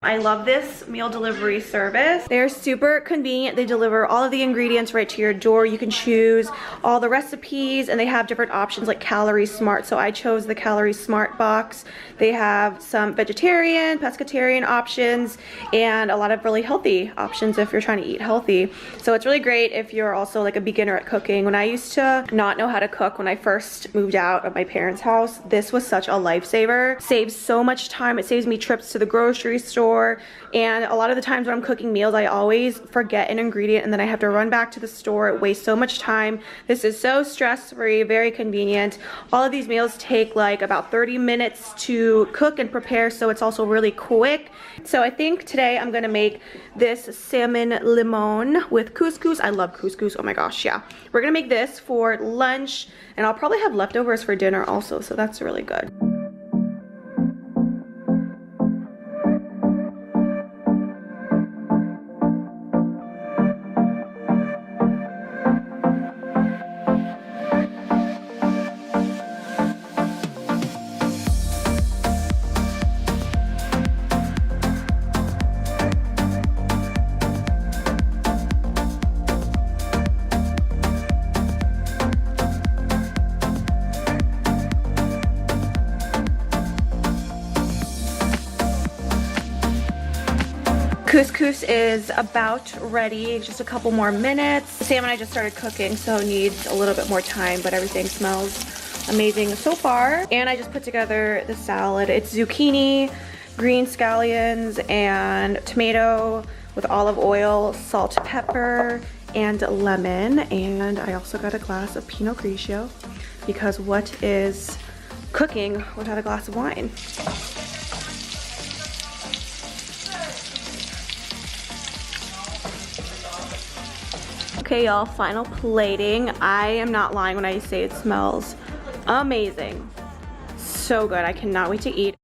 I love this meal delivery service. They're super convenient. They deliver all of the ingredients right to your door. You can choose all the recipes and they have different options like Calorie Smart. So I chose the Calorie Smart box. They have some vegetarian, pescatarian options and a lot of really healthy options if you're trying to eat healthy. So it's really great if you're also like a beginner at cooking. When I used to not know how to cook when I first moved out of my parents' house, this was such a lifesaver. Saves so much time. It saves me trips to the grocery store. And a lot of the times when I'm cooking meals, I always forget an ingredient and then I have to run back to the store. It wastes so much time. This is so stress-free, very convenient. All of these meals take like about 30 minutes to cook and prepare, so it's also really quick. So I think today I'm gonna make this salmon limon with couscous. I love couscous, oh my gosh, yeah. We're gonna make this for lunch and I'll probably have leftovers for dinner also, so that's really good. Couscous is about ready, just a couple more minutes. The salmon I just started cooking, so it needs a little bit more time, but everything smells amazing so far. And I just put together the salad. It's zucchini, green scallions, and tomato with olive oil, salt, pepper, and lemon. And I also got a glass of Pinot Grigio because what is cooking without a glass of wine? Okay, y'all, final plating. I am not lying when I say it smells amazing. So good. I cannot wait to eat.